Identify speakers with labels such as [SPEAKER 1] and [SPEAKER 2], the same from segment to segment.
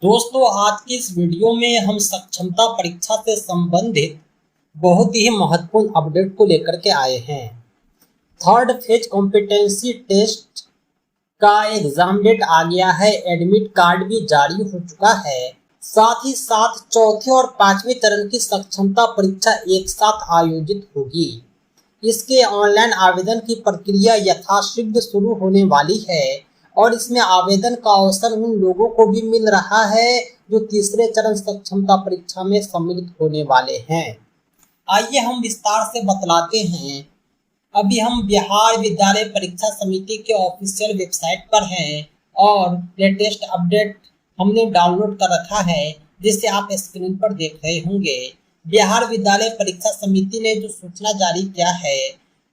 [SPEAKER 1] दोस्तों, आज की इस वीडियो में हम सक्षमता परीक्षा से संबंधित बहुत ही महत्वपूर्ण अपडेट को लेकर के आए हैं। थर्ड फेज कॉम्पिटेंसी टेस्ट का एग्जाम डेट आ गया है, एडमिट कार्ड भी जारी हो चुका है। साथ ही साथ चौथे और पांचवें चरण की सक्षमता परीक्षा एक साथ आयोजित होगी। इसके ऑनलाइन आवेदन की प्रक्रिया यथाशीघ्र शुरू होने वाली है और इसमें आवेदन का अवसर उन लोगों को भी मिल रहा है जो तीसरे चरण सक्षमता परीक्षा में सम्मिलित होने वाले हैं। आइए हम विस्तार से बतलाते हैं। अभी हम बिहार विद्यालय परीक्षा समिति के ऑफिशियल वेबसाइट पर हैं और लेटेस्ट अपडेट हमने डाउनलोड कर रखा है, जिसे आप स्क्रीन पर देख रहे होंगे। बिहार विद्यालय परीक्षा समिति ने जो सूचना जारी किया है,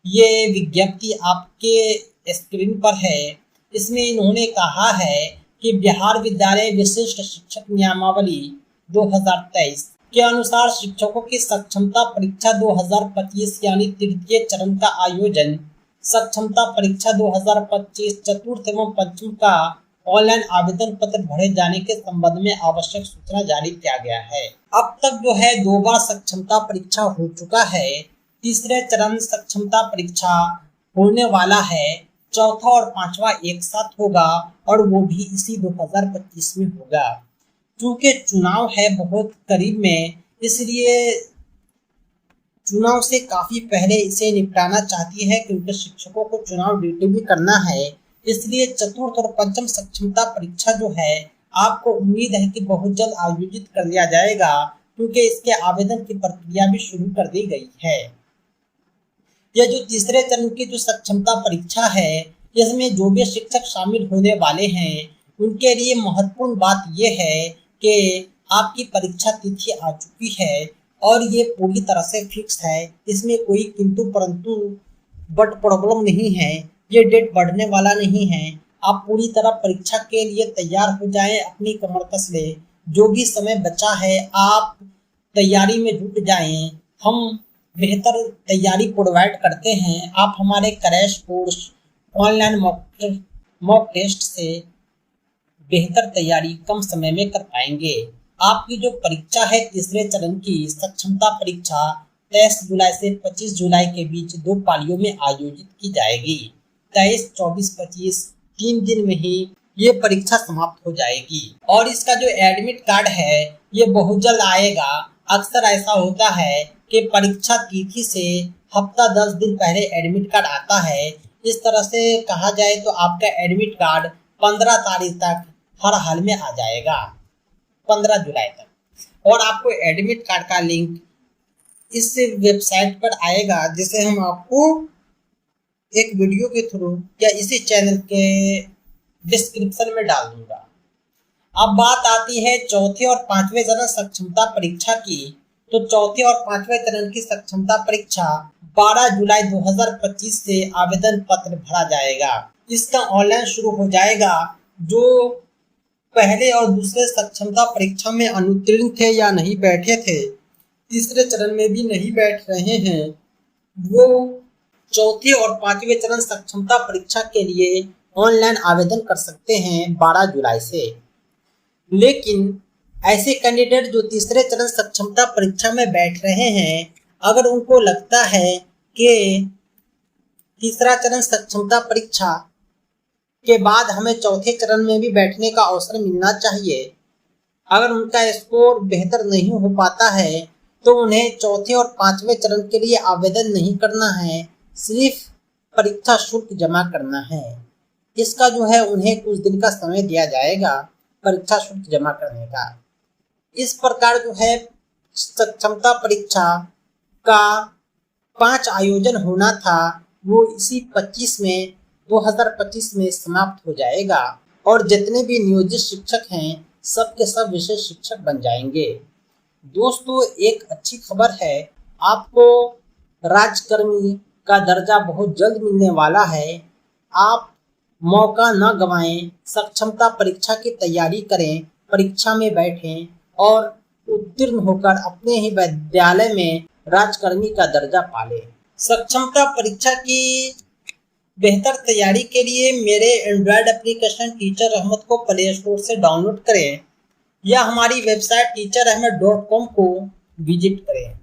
[SPEAKER 1] ये विज्ञप्ति आपके स्क्रीन पर है। इसमें इन्होंने कहा है कि बिहार विद्यालय विशिष्ट शिक्षक नियमावली 2023 के अनुसार शिक्षकों की सक्षमता परीक्षा 2025 यानी तृतीय चरण का आयोजन सक्षमता परीक्षा 2025 चतुर्थ एवं पंचम का ऑनलाइन आवेदन पत्र भरे जाने के संबंध में आवश्यक सूचना जारी किया गया है। अब तक जो है 2 बार सक्षमता परीक्षा हो चुका है। तीसरे चरण सक्षमता परीक्षा होने वाला है। चौथा और पांचवा एक साथ होगा और वो भी इसी 2025 में होगा। क्योंकि चुनाव है बहुत करीब में, इसलिए चुनाव से काफी पहले इसे निपटाना चाहती है, क्योंकि शिक्षकों को चुनाव ड्यूटी भी करना है। इसलिए चतुर्थ और पंचम सक्षमता परीक्षा जो है, आपको उम्मीद है कि बहुत जल्द आयोजित कर लिया जाएगा, क्योंकि इसके आवेदन की प्रक्रिया भी शुरू कर दी गई है। यह जो तीसरे चरण की जो सक्षमता परीक्षा है, इसमें जो भी शिक्षक शामिल होने वाले हैं उनके लिए महत्वपूर्ण बात यह है कि आपकी परीक्षा तिथि आ चुकी है और ये पूरी तरह से फिक्स है। इसमें कोई किंतु परंतु बट प्रॉब्लम नहीं है। ये डेट बढ़ने वाला नहीं है। आप पूरी तरह परीक्षा के लिए तैयार हो जाएं, अपनी कमर कस ले। जो भी समय बचा है आप तैयारी में जुट जाएं। हम बेहतर तैयारी प्रोवाइड करते हैं। आप हमारे crash course online mock test से बेहतर तैयारी कम समय में कर पाएंगे। आपकी जो परीक्षा है तीसरे चरण की सक्षमता परीक्षा 23 जुलाई से 25 जुलाई के बीच 2 पालियों में आयोजित की जाएगी। 23, 24, 25 3 दिन में ही ये परीक्षा समाप्त हो जाएगी। और इसका जो एडमिट कार्ड है ये बहुत जल्द आएगा। अक्सर ऐसा होता है कि परीक्षा तिथि से हफ्ता 10 दिन पहले एडमिट कार्ड आता है। इस तरह से कहा जाए तो आपका एडमिट कार्ड 15 तारीख तक हर हाल में आ जाएगा, 15 जुलाई तक। और आपको एडमिट कार्ड का लिंक इस वेबसाइट पर आएगा, जिसे हम आपको एक वीडियो के थ्रू या इसी चैनल के डिस्क्रिप्शन में डाल दूंगा। अब बात आती है चौथे और पांचवें चरण सक्षमता परीक्षा की। तो चौथे और पांचवें चरण की सक्षमता परीक्षा 12 जुलाई 2025 से आवेदन पत्र भरा जाएगा। इसका ऑनलाइन शुरू हो जाएगा। जो पहले और दूसरे सक्षमता परीक्षा में अनुत्तीर्ण थे या नहीं बैठे थे, तीसरे चरण में भी नहीं बैठ रहे हैं, वो चौथे और पांचवें चरण सक्षमता परीक्षा के लिए ऑनलाइन आवेदन कर सकते हैं 12 जुलाई से। लेकिन ऐसे कैंडिडेट जो तीसरे चरण सक्षमता परीक्षा में बैठ रहे हैं, अगर उनको लगता है कि तीसरा चरण सक्षमता परीक्षा के बाद हमें चौथे चरण में भी बैठने का अवसर मिलना चाहिए, अगर उनका स्कोर बेहतर नहीं हो पाता है, तो उन्हें चौथे और पांचवें चरण के लिए आवेदन नहीं करना है, सिर्फ परीक्षा शुल्क जमा करना है। इसका जो है उन्हें कुछ दिन का समय दिया जाएगा परीक्षा शुल्क जमा करने का। इस प्रकार जो है सक्षमता परीक्षा का 5 आयोजन होना था, वो इसी 2025 में समाप्त हो जाएगा और जितने भी नियोजित शिक्षक हैं सब के सब विशेष शिक्षक बन जाएंगे। दोस्तों, एक अच्छी खबर है, आपको राज्यकर्मी का दर्जा बहुत जल्द मिलने वाला है। आप मौका न गंवाएं, सक्षमता परीक्षा की तैयारी करें, परीक्षा में बैठें और उत्तीर्ण होकर अपने ही विद्यालय में राज्यकर्मी का दर्जा पालें। सक्षमता परीक्षा की बेहतर तैयारी के लिए मेरे एंड्रॉयड एप्लीकेशन टीचर रहमत को प्ले स्टोर से डाउनलोड करें या हमारी वेबसाइट teacherahmed.com को विजिट करें।